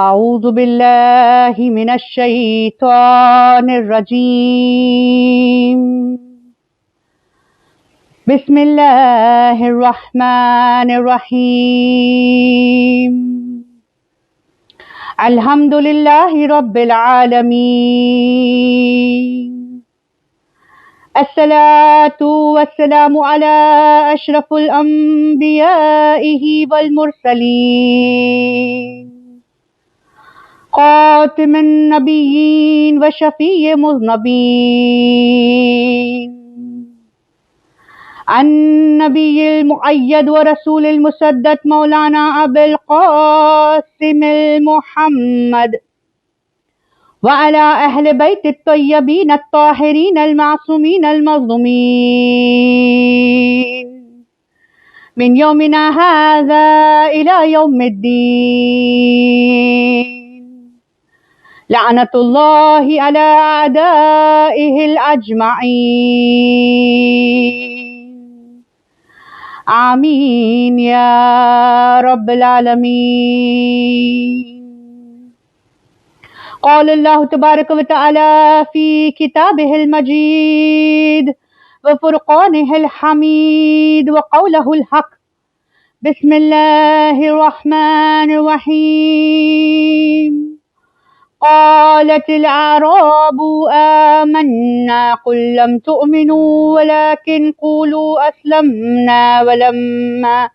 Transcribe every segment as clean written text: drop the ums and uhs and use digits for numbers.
أعوذ بالله من الشيطان الرجيم بسم الله الرحمن الرحيم الحمد لله رب العالمين الصلاة والسلام على أشرف الأنبياء والمرسلين خاتم النبيين وشفيع المذنبين النبي المؤيد ورسول المسدد مولانا أبي القاسم المحمد وعلى أهل بيت الطيبين الطاهرين المعصومين المظلومين من يومنا هذا إلى يوم الدين لعنة الله على أعدائه الأجمعين آمين يا رب العالمين. قال الله تبارك وتعالى في كتابه المجيد وفرقانه الحميد وقوله الحق بسم الله الرحمن الرحيم قالت الأعراب آمنا قل لم تؤمنوا ولكن قولوا أسلمنا ولما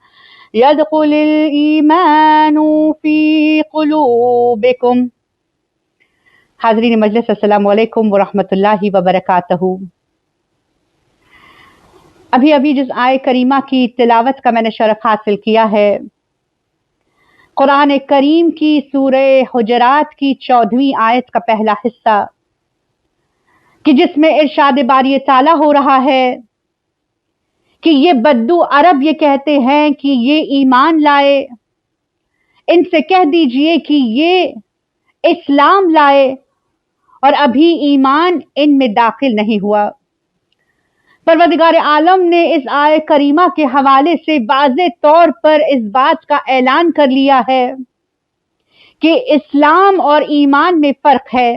يدخل الإيمان في قلوبكم. حاضرین مجلس، السلام علیکم ورحمۃ اللہ وبرکاتہ. ابھی جس آیہ کریمہ کی تلاوت کا میں نے شرف حاصل کیا ہے، قرآن کریم کی سورہ حجرات کی 14ویں آیت کا پہلا حصہ، کہ جس میں ارشاد باری تعالیٰ ہو رہا ہے کہ یہ بدو عرب یہ کہتے ہیں کہ یہ ایمان لائے، ان سے کہہ دیجئے کہ یہ اسلام لائے اور ابھی ایمان ان میں داخل نہیں ہوا. پروردگار عالم نے اس آیہ کریمہ کے حوالے سے واضح طور پر اس بات کا اعلان کر لیا ہے کہ اسلام اور ایمان میں فرق ہے،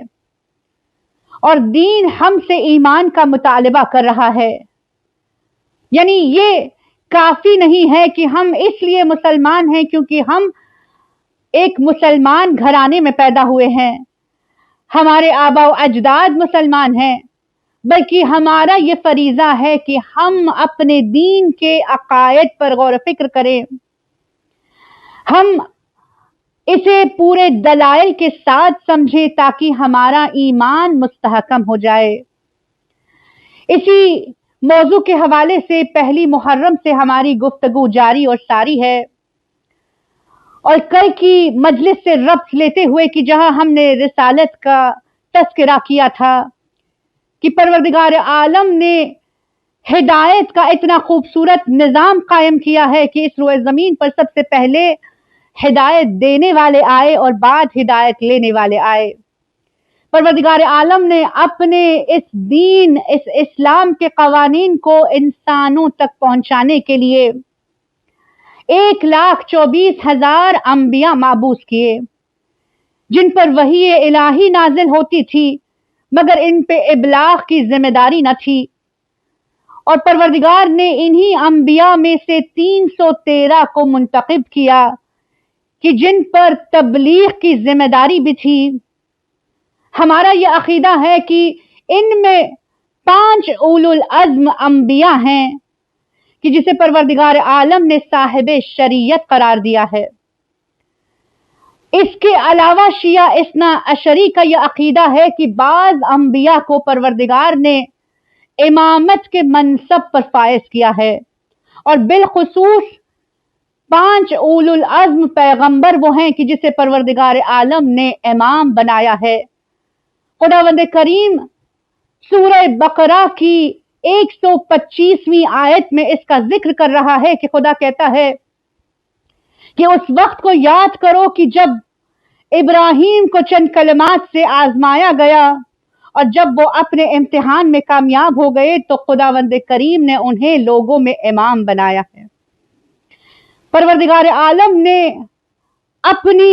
اور دین ہم سے ایمان کا مطالبہ کر رہا ہے. یعنی یہ کافی نہیں ہے کہ ہم اس لیے مسلمان ہیں کیونکہ ہم ایک مسلمان گھرانے میں پیدا ہوئے ہیں، ہمارے آبا و اجداد مسلمان ہیں، بلکہ ہمارا یہ فریضہ ہے کہ ہم اپنے دین کے عقائد پر غور و فکر کریں، ہم اسے پورے دلائل کے ساتھ سمجھیں تاکہ ہمارا ایمان مستحکم ہو جائے. اسی موضوع کے حوالے سے پہلی محرم سے ہماری گفتگو جاری اور ساری ہے، اور کل کی مجلس سے ربط لیتے ہوئے کہ جہاں ہم نے رسالت کا تذکرہ کیا تھا کہ پروردگار عالم نے ہدایت کا اتنا خوبصورت نظام قائم کیا ہے کہ اس روئے زمین پر سب سے پہلے ہدایت دینے والے آئے اور بعد ہدایت لینے والے آئے. پروردگار عالم نے اپنے اس دین، اس اسلام کے قوانین کو انسانوں تک پہنچانے کے لیے 1,24,000 انبیاء مابعوث کیے، جن پر وحی الہی نازل ہوتی تھی مگر ان پہ ابلاغ کی ذمہ داری نہ تھی. اور پروردگار نے انہی انبیاء میں سے 313 کو منتخب کیا کہ جن پر تبلیغ کی ذمہ داری بھی تھی. ہمارا یہ عقیدہ ہے کہ ان میں 5 اولو العزم انبیاء ہیں کہ جسے پروردگار عالم نے صاحب شریعت قرار دیا ہے. اس کے علاوہ شیعہ اثنا عشری کا یہ عقیدہ ہے کہ بعض انبیاء کو پروردگار نے امامت کے منصب پر فائز کیا ہے، اور بالخصوص 5 اولو العزم پیغمبر وہ ہیں کہ جسے پروردگار عالم نے امام بنایا ہے. خداوند کریم سورہ بقرہ کی 125ویں آیت میں اس کا ذکر کر رہا ہے کہ خدا کہتا ہے کہ اس وقت کو یاد کرو کہ جب ابراہیم کو چند کلمات سے آزمایا گیا اور جب وہ اپنے امتحان میں کامیاب ہو گئے تو خداوند کریم نے انہیں لوگوں میں امام بنایا ہے. پروردگار عالم نے اپنی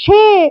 6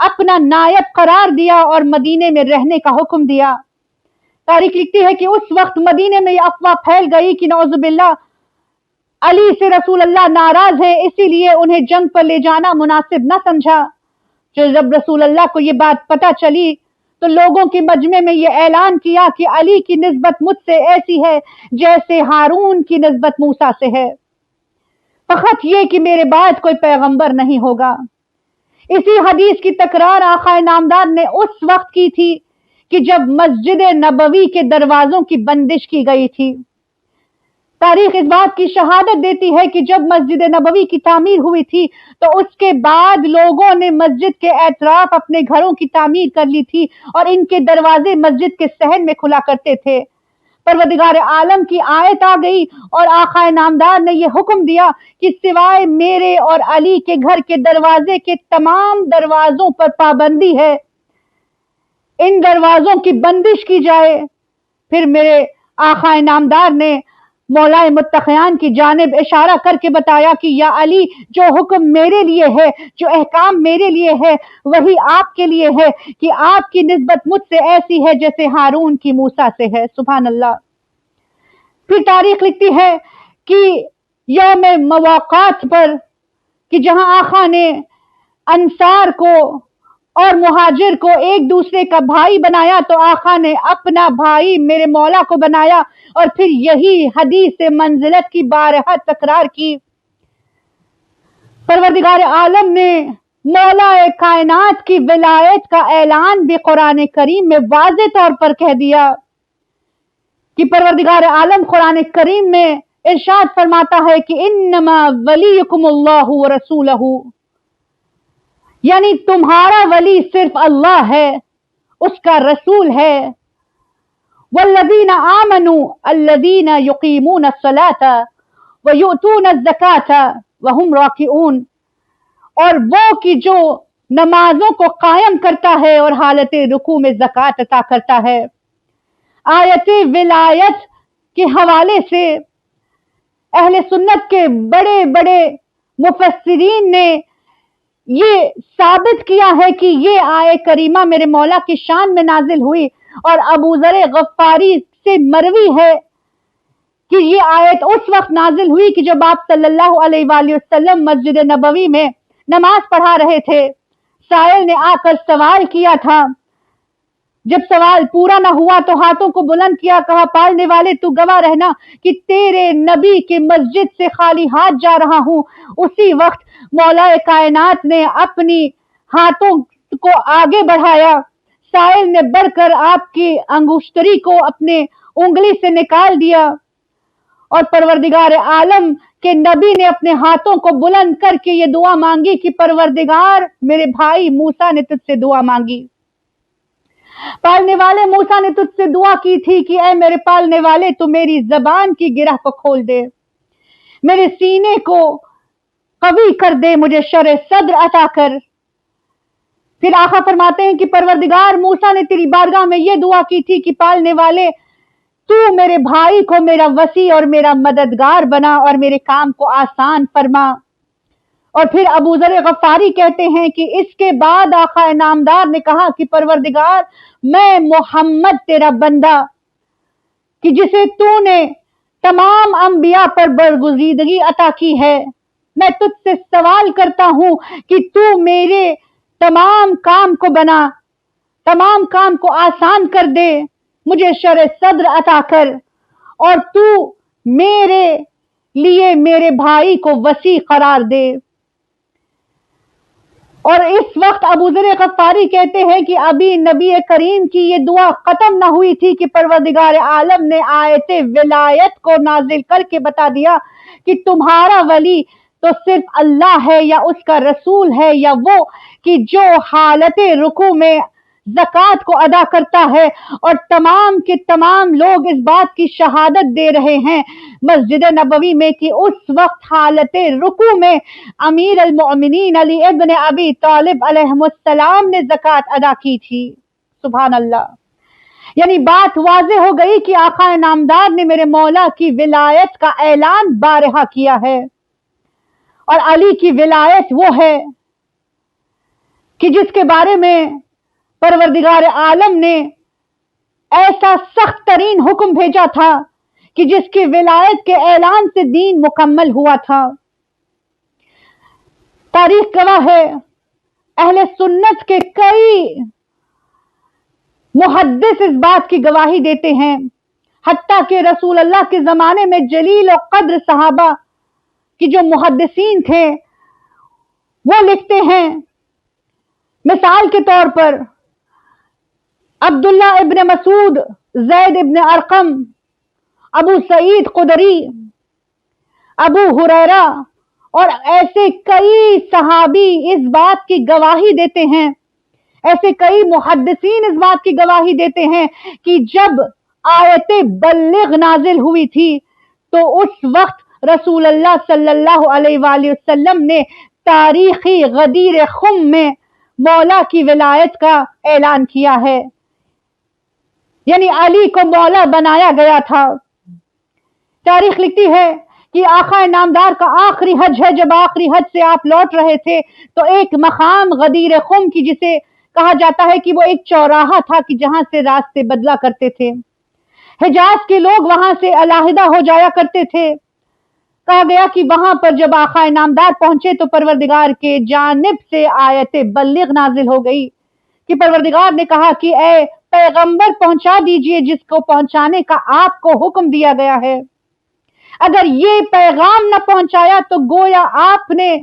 اپنا نائب قرار دیا اور مدینے میں رہنے کا حکم دیا۔ تاریخ لکھتی ہے کہ اس وقت مدینے میں یہ افواہ پھیل گئی کہ نعوذ باللہ علی سے رسول اللہ ناراض ہیں، اسی لیے انہیں جنگ پر لے جانا مناسب نہ سمجھا۔ جب رسول اللہ کو یہ بات پتہ چلی تو لوگوں کے مجمع میں یہ اعلان کیا کہ علی کی نسبت مجھ سے ایسی ہے جیسے ہارون کی نسبت موسیٰ سے ہے، فقط یہ کہ میرے بعد کوئی پیغمبر نہیں ہوگا۔ اسی حدیث کی تکرار آقا نامدار نے اس وقت کی تھی کہ جب مسجد نبوی کے دروازوں کی بندش کی گئی تھی۔ تاریخ اس بات کی شہادت دیتی ہے کہ جب مسجد نبوی کی تعمیر ہوئی تھی تو اس کے بعد لوگوں نے مسجد کے اطراف اپنے گھروں کی تعمیر کر لی تھی اور ان کے دروازے مسجد کے صحن میں کھلا کرتے تھے۔ پروردگار عالم کی آیت آ گئی اور آقا نامدار نے یہ حکم دیا کہ سوائے میرے اور علی کے گھر کے دروازے کے تمام دروازوں پر پابندی ہے، ان دروازوں کی بندش کی جائے۔ پھر میرے آقا نامدار نے مولا متقیان کی جانب اشارہ کر کے بتایا کہ یا علی، جو حکم میرے لیے ہے، جو احکام میرے لیے ہے، وہی آپ کے لیے ہے کہ آپ کی نسبت مجھ سے ایسی ہے جیسے ہارون کی موسیٰ سے ہے۔ سبحان اللہ۔ پھر تاریخ لکھتی ہے کہ یوم مواقات پر کہ جہاں آقا نے انصار کو اور مہاجر کو ایک دوسرے کا بھائی بنایا تو آقا نے اپنا بھائی میرے مولا کو بنایا اور پھر یہی حدیث منزلت کی بارہا تکرار کی۔ پروردگار عالم نے مولا کائنات کی ولایت کا اعلان بھی قرآن کریم میں واضح طور پر کہہ دیا کہ پروردگار عالم قرآن کریم میں ارشاد فرماتا ہے کہ انما ولیکم اللہ ورسولہ، یعنی تمہارا ولی صرف اللہ ہے، اس کا رسول ہے۔ والذین آمنوا الذین یقیمون الصلاۃ ویؤتون الزکاۃ وہم راکعون، اور وہ کہ جو نمازوں کو قائم کرتا ہے اور حالت رکوع میں زکوٰۃ عطا کرتا ہے۔ آیت ولایت کے حوالے سے اہل سنت کے بڑے بڑے مفسرین نے یہ ثابت کیا ہے کہ یہ آیت کریمہ میرے مولا کی شان میں نازل ہوئی، اور ابو ذر غفاری سے مروی ہے کہ یہ آیت اس وقت نازل ہوئی کہ جب آپ صلی اللہ علیہ وآلہ وسلم مسجد نبوی میں نماز پڑھا رہے تھے۔ سائل نے آ کر سوال کیا تھا، جب سوال پورا نہ ہوا تو ہاتھوں کو بلند کیا، کہا پالنے والے تو گواہ رہنا کہ تیرے نبی کی مسجد سے خالی ہاتھ جا رہا ہوں۔ اسی وقت مولا کائنات نے اپنی ہاتھوں کو آگے بڑھایا، سائل نے بڑھ کر آپ کی انگشتری کو اپنے انگلی سے نکال دیا اور پروردگار عالم کے نبی نے اپنے ہاتھوں کو بلند کر کے یہ دعا مانگی کہ پروردگار میرے بھائی موسیٰ نے تجھ سے دعا مانگی۔ پالنے والے موسیٰ نے تجھ سے دعا کی تھی کہ اے میرے پالنے والے تو میری زبان کی گرہ کو کھول دے، میرے سینے کو قوی کر دے، مجھے شرح صدر عطا کر۔ پھر آقا فرماتے ہیں کہ پروردگار موسیٰ نے تیری بارگاہ میں یہ دعا کی تھی کہ پالنے والے تو میرے بھائی کو میرا وسیع اور میرا مددگار بنا اور میرے کام کو آسان فرما۔ اور پھر ابو ذر غفاری کہتے ہیں کہ اس کے بعد آقا نامدار نے کہا کہ پروردگار میں محمد تیرا بندہ کہ جسے تو نے تمام انبیاء پر برگزیدگی عطا کی ہے، میں تجھ سے سوال کرتا ہوں کہ تو میرے تمام کام کو بنا، تمام کام کو آسان کر دے، مجھے شرح صدر عطا کر، اور تو میرے لیے میرے بھائی کو وسیع قرار دے۔ اور اس وقت ابو ذر غفاری کہتے ہیں کہ ابھی نبی کریم کی یہ دعا ختم نہ ہوئی تھی کہ پروردگار عالم نے آیت ولایت کو نازل کر کے بتا دیا کہ تمہارا ولی تو صرف اللہ ہے یا اس کا رسول ہے، یا وہ کہ جو حالت رکوع میں زکوٰۃ کو ادا کرتا ہے۔ اور تمام کے تمام لوگ اس بات کی شہادت دے رہے ہیں مسجد نبوی میں کہ اس وقت حالت رکوع میں امیر المؤمنین علی ابن ابی طالب علیہ السلام نے زکوٰۃ ادا کی تھی۔ سبحان اللہ۔ یعنی بات واضح ہو گئی کہ آقا نامدار نے میرے مولا کی ولایت کا اعلان بارہا کیا ہے، اور علی کی ولایت وہ ہے کہ جس کے بارے میں پروردگار عالم نے ایسا سخت ترین حکم بھیجا تھا کہ جس کی ولایت کے اعلان سے دین مکمل ہوا تھا۔ تاریخ گواہ ہے، اہل سنت کے کئی محدث اس بات کی گواہی دیتے ہیں، حتیٰ کہ رسول اللہ کے زمانے میں جلیل و قدر صحابہ کی جو محدثین تھے وہ لکھتے ہیں، مثال کے طور پر عبداللہ ابن مسعود، زید ابن ارقم، ابو سعید خدری، ابو ہریرہ اور ایسے کئی صحابی اس بات کی گواہی دیتے ہیں، ایسے کئی محدثین اس بات کی گواہی دیتے ہیں کہ جب آیت بلغ نازل ہوئی تھی تو اس وقت رسول اللہ صلی اللہ علیہ وآلہ وسلم نے تاریخی غدیر خم میں مولا کی ولایت کا اعلان کیا ہے، یعنی علی کو مولا بنایا گیا تھا۔ تاریخ لکھتی ہے کہ آقا نامدار کا آخری حج ہے، جب آخری حج سے آپ لوٹ رہے تھے تو ایک مقام غدیر خم کی جسے کہا جاتا ہے کہ وہ ایک چوراہا تھا کہ جہاں سے راستے بدلا کرتے تھے، حجاز کے لوگ وہاں سے علیحدہ ہو جایا کرتے تھے۔ کہا گیا کہ وہاں پر جب آقا نامدار پہنچے تو پروردگار کے جانب سے آیت بلغ نازل ہو گئی کہ پروردگار نے کہا کہ اے پیغمبر پہنچا دیجئے جس کو پہنچانے کا آپ کو حکم دیا گیا ہے۔ اگر یہ پیغام نہ پہنچایا تو گویا آپ نے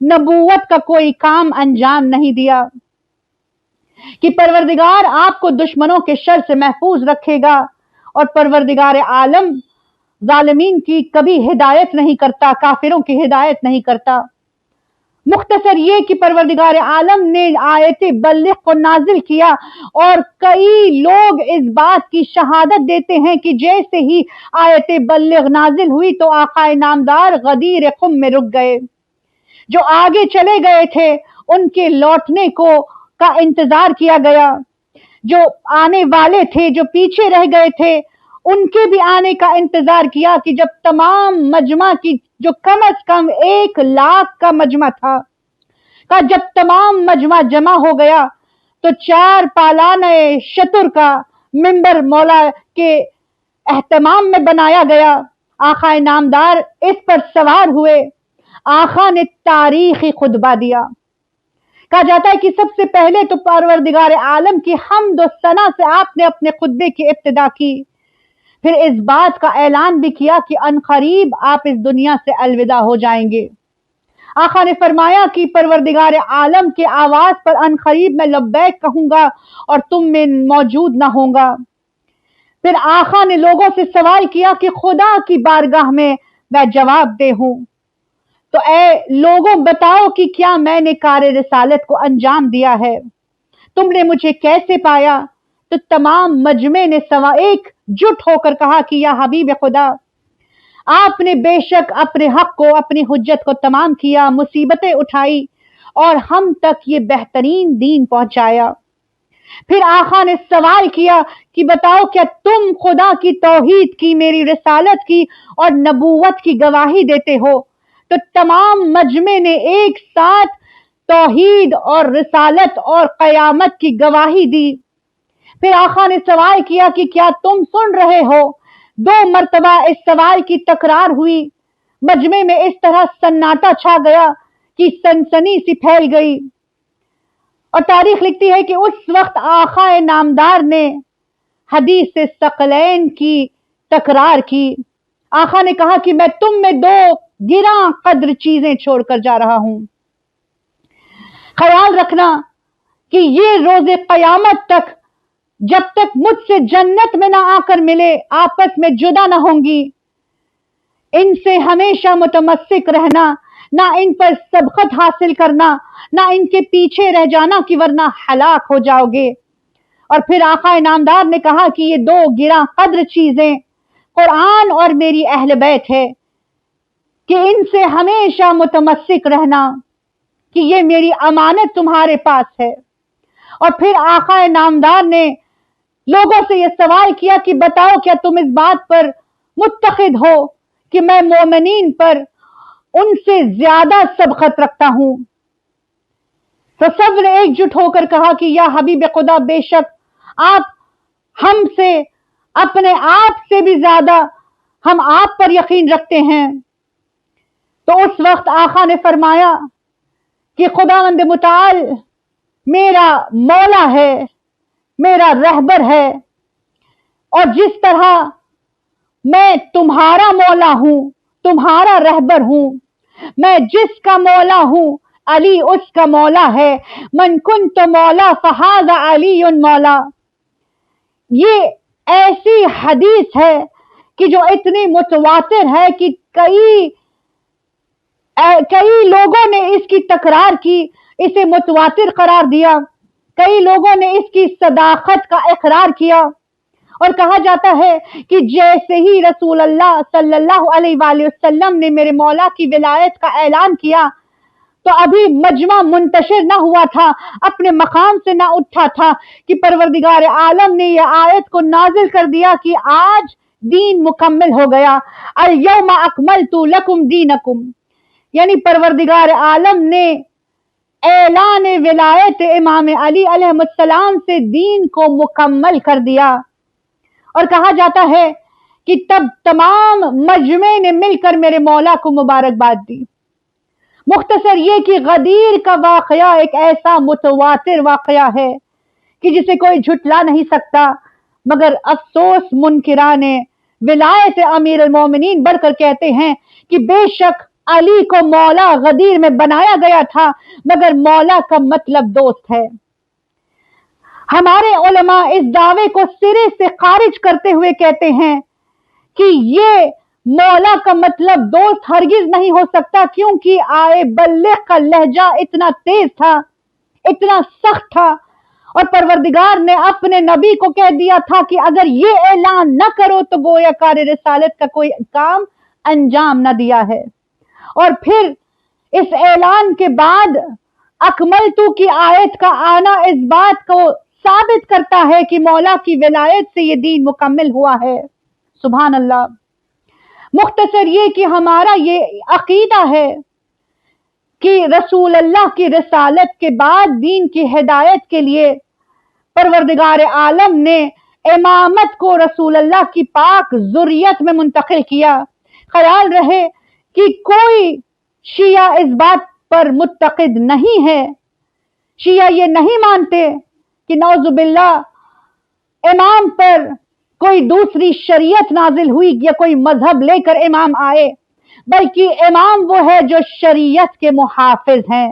نبوت کا کوئی کام انجام نہیں دیا، کہ پروردگار آپ کو دشمنوں کے شر سے محفوظ رکھے گا، اور پروردگار عالم ظالمین کی کبھی ہدایت نہیں کرتا، کافروں کی ہدایت نہیں کرتا۔ مختصر یہ کہ پروردگار عالم نے آیت بلغ کو نازل کیا، اور کئی لوگ اس بات کی شہادت دیتے ہیں کہ جیسے ہی آیت بلغ نازل ہوئی تو آقا نامدار غدیر خم میں رک گئے، جو آگے چلے گئے تھے ان کے لوٹنے کا انتظار کیا گیا، جو آنے والے تھے جو پیچھے رہ گئے تھے ان کے بھی آنے کا انتظار کیا، کہ جب تمام مجمع کی جو کم از کم 1,00,000 کا مجمع تھا، کا جب تمام مجمع جمع ہو گیا تو 4 پالانہ شتر کا منبر مولا کے اہتمام میں بنایا گیا، آقا نامدار اس پر سوار ہوئے، آقا نے تاریخی خطبہ دیا۔ کہا جاتا ہے کہ سب سے پہلے تو پروردگار عالم کی حمد و ثنا سے آپ نے اپنے خطبے کی ابتدا کی، پھر اس بات کا اعلان بھی کیا کہ عنقریب آپ اس دنیا سے الوداع ہو جائیں گے۔ آقا نے فرمایا کہ پروردگار عالم کے آواز پر عنقریب میں لبیک کہوں گا اور تم میں موجود نہ ہوں گا۔ پھر آقا نے لوگوں سے سوال کیا کہ خدا کی بارگاہ میں میں جواب دے ہوں تو اے لوگوں بتاؤ کہ کیا میں نے کار رسالت کو انجام دیا ہے، تم نے مجھے کیسے پایا؟ تو تمام مجمع نے ایک جٹ ہو کر کہا کہ یا حبیب خدا، آپ نے بے شک اپنے حق کو، اپنی حجت کو تمام کیا، مصیبتیں اٹھائی اور ہم تک یہ بہترین دین پہنچایا۔ پھر آقا نے سوال کیا کہ بتاؤ کیا تم خدا کی توحید کی، میری رسالت کی اور نبوت کی گواہی دیتے ہو؟ تو تمام مجمع نے ایک ساتھ توحید اور رسالت اور قیامت کی گواہی دی۔ پھر آقا نے سوال کیا کہ کیا تم سن رہے ہو؟ 2 مرتبہ اس سوال کی تکرار ہوئی، مجمع میں اس طرح سناٹا چھا گیا کہ سنسنی سی پھیل گئی، اور تاریخ لکھتی ہے کہ اس وقت آقا نامدار نے حدیث ثقلین کی تکرار کی۔ آقا نے کہا کہ میں تم میں 2 گراں قدر چیزیں چھوڑ کر جا رہا ہوں، خیال رکھنا کہ یہ روز قیامت تک جب تک مجھ سے جنت میں نہ آ کر ملے آپس میں جدا نہ ہوں گی، ان سے ہمیشہ متمسک رہنا، نہ ان پر سبقت حاصل کرنا، نہ ان کے پیچھے رہ جانا کہ ورنہ ہلاک ہو جاؤ گے۔ اور پھر آقا نامدار نے کہا کہ یہ 2 گراں قدر چیزیں قرآن اور میری اہل بیت ہے، کہ ان سے ہمیشہ متمسک رہنا، کہ یہ میری امانت تمہارے پاس ہے۔ اور پھر آقا نامدار نے لوگوں سے یہ سوال کیا کہ بتاؤ کیا تم اس بات پر متقد ہو کہ میں مومنین پر ان سے زیادہ سبقت رکھتا ہوں؟ تو سب نے ایک جٹ ہو کر کہا کہ یا حبیب خدا، بے شک آپ ہم سے، اپنے آپ سے بھی زیادہ ہم آپ پر یقین رکھتے ہیں۔ تو اس وقت آقا نے فرمایا کہ خداوند متعال میرا مولا ہے، میرا رہبر ہے، اور جس طرح میں تمہارا مولا ہوں، تمہارا رہبر ہوں، میں جس کا مولا ہوں علی اس کا مولا ہے۔ من کنت مولا فہذا علی مولا۔ یہ ایسی حدیث ہے کہ جو اتنی متواتر ہے کہ کئی لوگوں نے اس کی تکرار کی، اسے متواتر قرار دیا، کئی لوگوں نے اس کی صداقت کا اقرار کیا، اور کہا جاتا ہے کہ جیسے ہی رسول اللہ صلی اللہ علیہ وآلہ وسلم نے میرے مولا کی ولایت کا اعلان کیا تو ابھی مجمع منتشر نہ ہوا تھا، اپنے مقام سے نہ اٹھا تھا کہ پروردگار عالم نے یہ آیت کو نازل کر دیا کہ آج دین مکمل ہو گیا، الیوم اکملت لکم دینکم، یعنی پروردگار عالم نے اعلان ولایت امام علی علیہ السلام سے دین کو مکمل کر دیا۔ اور کہا جاتا ہے کہ تب تمام مجمع نے مل کر میرے مولا کو مبارکباد دی۔ مختصر یہ کہ غدیر کا واقعہ ایک ایسا متواتر واقعہ ہے کہ جسے کوئی جھٹلا نہیں سکتا، مگر افسوس منکران ولایت امیر المومنین بڑھ کر کہتے ہیں کہ بے شک علی کو مولا غدیر میں بنایا گیا تھا، مگر مولا کا مطلب دوست ہے۔ ہمارے علماء اس دعوے کو سرے سے خارج کرتے ہوئے کہتے ہیں کہ یہ مولا کا مطلب دوست ہرگز نہیں ہو سکتا، کیونکہ آئے بلغ کا لہجہ اتنا تیز تھا، اتنا سخت تھا، اور پروردگار نے اپنے نبی کو کہہ دیا تھا کہ اگر یہ اعلان نہ کرو تو گویا کار رسالت کا کوئی کام انجام نہ دیا ہے۔ اور پھر اس اعلان کے بعد اکملتو کی آیت کا آنا اس بات کو ثابت کرتا ہے کہ مولا کی ولایت سے یہ دین مکمل ہوا ہے۔ سبحان اللہ۔ مختصر یہ کہ ہمارا یہ عقیدہ ہے کہ رسول اللہ کی رسالت کے بعد دین کی ہدایت کے لیے پروردگار عالم نے امامت کو رسول اللہ کی پاک ذریت میں منتقل کیا۔ خیال رہے کہ کوئی شیعہ اس بات پر متقد نہیں ہے، شیعہ یہ نہیں مانتے کہ نعوذ باللہ امام پر کوئی دوسری شریعت نازل ہوئی یا کوئی مذہب لے کر امام آئے، بلکہ امام وہ ہے جو شریعت کے محافظ ہیں۔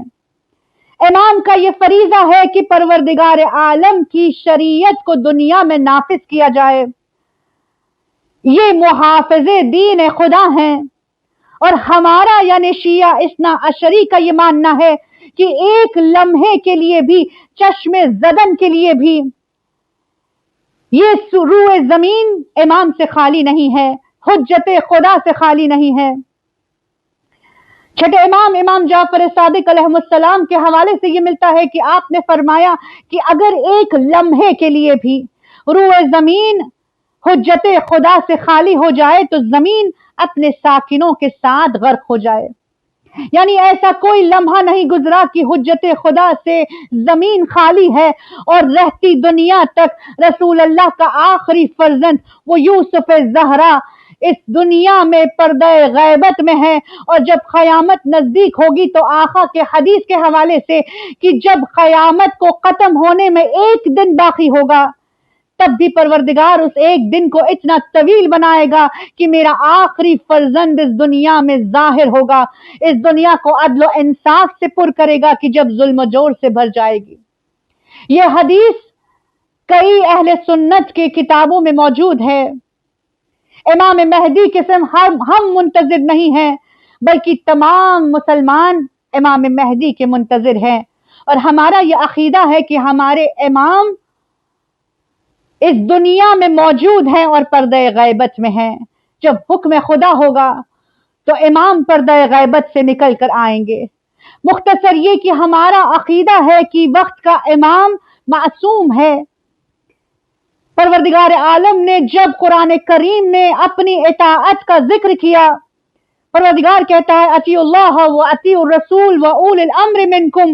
امام کا یہ فریضہ ہے کہ پروردگار عالم کی شریعت کو دنیا میں نافذ کیا جائے۔ یہ محافظ دین خدا ہیں، اور ہمارا یعنی شیعہ اثنا عشری کا یہ ماننا ہے کہ ایک لمحے کے لیے بھی، چشم زدن کے لیے بھی، یہ روح زمین امام سے خالی نہیں ہے، حجت خدا سے خالی نہیں ہے۔ چھٹے امام امام جعفر صادق علیہ السلام کے حوالے سے یہ ملتا ہے کہ آپ نے فرمایا کہ اگر ایک لمحے کے لیے بھی روح زمین حجت خدا سے خالی ہو جائے تو زمین اپنے ساکنوں کے ساتھ غرق ہو جائے، یعنی ایسا کوئی لمحہ نہیں گزرا کہ حجت خدا سے زمین خالی ہے اور رہتی دنیا تک رسول اللہ کا آخری فرزند وہ یوسف زہرا اس دنیا میں پردہ غیبت میں ہے، اور جب قیامت نزدیک ہوگی تو آقا کے حدیث کے حوالے سے کہ جب قیامت کو ختم ہونے میں ایک دن باقی ہوگا تب بھی پروردگار اس ایک دن کو اتنا طویل بنائے گا کہ میرا آخری فرزند اس دنیا میں ظاہر ہوگا، اس دنیا کو عدل و انصاف سے پر کرے گا کہ جب ظلم و جور سے بھر جائے گی۔ یہ حدیث کئی اہل سنت کے کتابوں میں موجود ہے۔ امام مہدی کے ہم منتظر نہیں ہیں، بلکہ تمام مسلمان امام مہدی کے منتظر ہیں، اور ہمارا یہ عقیدہ ہے کہ ہمارے امام اس دنیا میں موجود ہیں اور پردہ غیبت میں ہیں۔ جب حکم خدا ہوگا تو امام پردہ غیبت سے نکل کر آئیں گے۔ مختصر یہ کہ ہمارا عقیدہ ہے کہ وقت کا امام معصوم ہے۔ پروردگار عالم نے جب قرآن کریم میں اپنی اطاعت کا ذکر کیا، پروردگار کہتا ہے اطیعوا اللہ و اطیعوا الرسول و اولی الامر منکم،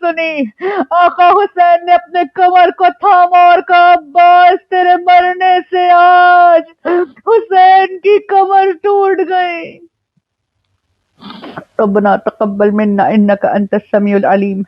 سنی، آقا حسین نے اپنے کمر کو تھاما اور کہا عباس تیرے مرنے سے آج حسین کی کمر ٹوٹ گئی۔ ربنا تقبل منا انك انت السميع العليم